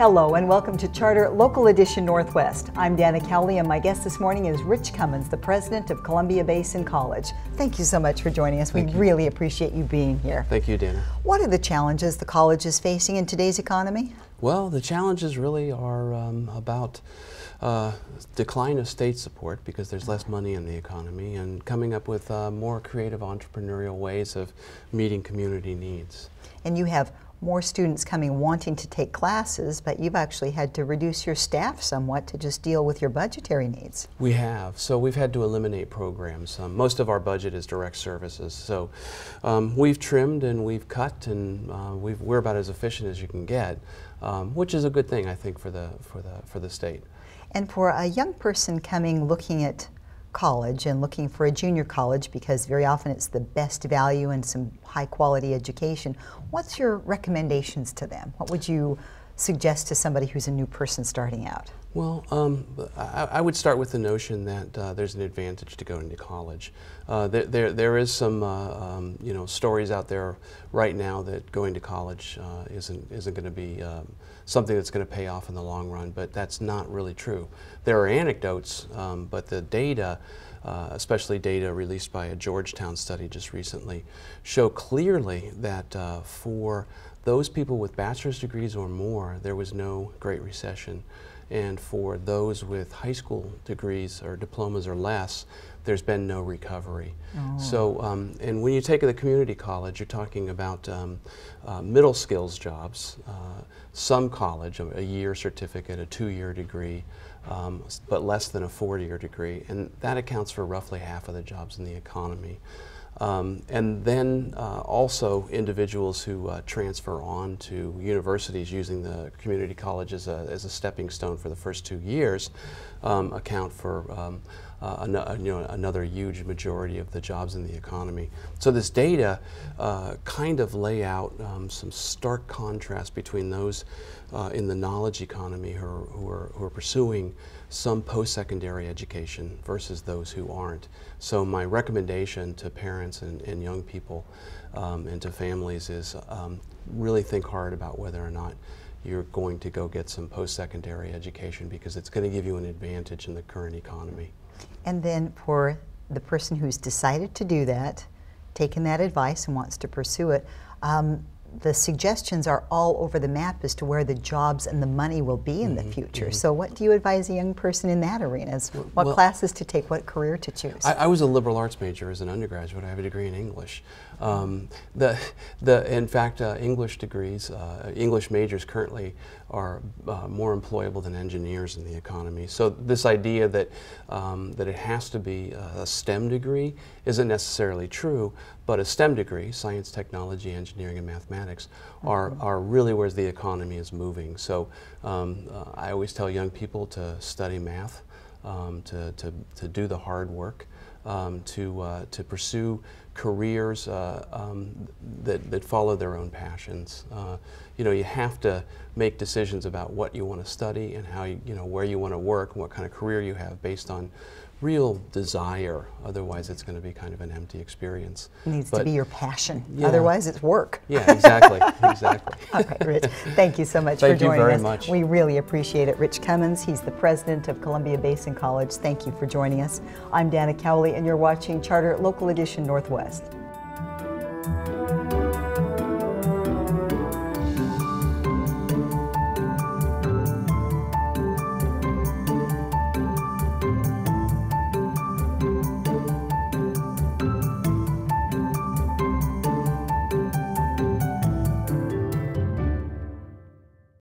Hello and welcome to Charter Local Edition Northwest. I'm Dana Cowley and my guest this morning is Rich Cummins, the president of Columbia Basin College. Thank you so much for joining us. We really appreciate you being here. Thank you, Dana. What are the challenges the college is facing in today's economy? Well, the challenges really are about decline of state support because there's less money in the economy, and coming up with more creative entrepreneurial ways of meeting community needs. And you have more students coming wanting to take classes, but you've actually had to reduce your staff somewhat to just deal with your budgetary needs. We have. So we've had to eliminate programs. Most of our budget is direct services. So we've trimmed and we've cut, and we're about as efficient as you can get, which is a good thing, I think, for the state. And for a young person coming looking at college and looking for a junior college, because very often it's the best value and some high quality education, what's your recommendations to them? What would you suggest to somebody who's a new person starting out? Well, I would start with the notion that there's an advantage to going to college. There is some stories out there right now that going to college isn't going to be something that's going to pay off in the long run, but that's not really true. There are anecdotes, but the data, especially data released by a Georgetown study just recently, show clearly that for those people with bachelor's degrees or more, there was no Great Recession. And for those with high school degrees or diplomas or less, there's been no recovery. Oh. So, and when you take the community college, you're talking about middle skills jobs, some college, a year certificate, a 2-year degree, but less than a 4-year degree, and that accounts for roughly half of the jobs in the economy. And then also individuals who transfer on to universities using the community college as a stepping stone for the first 2 years account for another huge majority of the jobs in the economy. So this data kind of lay out some stark contrast between those in the knowledge economy who are pursuing some post-secondary education versus those who aren't. So my recommendation to parents and young people and to families is really think hard about whether or not you're going to go get some post-secondary education, because it's going to give you an advantage in the current economy. And then for the person who's decided to do that, taken that advice and wants to pursue it, the suggestions are all over the map as to where the jobs and the money will be in the future. So what do you advise a young person in that arena? What classes to take, what career to choose? I was a liberal arts major as an undergraduate. I have a degree in English. In fact, English degrees, English majors currently are more employable than engineers in the economy. So this idea that it has to be a STEM degree isn't necessarily true, but a STEM degree, science, technology, engineering, and mathematics, are really where the economy is moving. So I always tell young people to study math, to do the hard work, to pursue careers that follow their own passions. You have to make decisions about what you want to study and how where you want to work and what kind of career you have based on real desire. Otherwise, it's going to be kind of an empty experience. It needs to be your passion. Yeah. Otherwise, it's work. Yeah, exactly. Exactly. Okay, Rich, thank you so much for joining us. Thank you very much. We really appreciate it. Rich Cummins, he's the president of Columbia Basin College. Thank you for joining us. I'm Dana Cowley, and you're watching Charter Local Edition Northwest.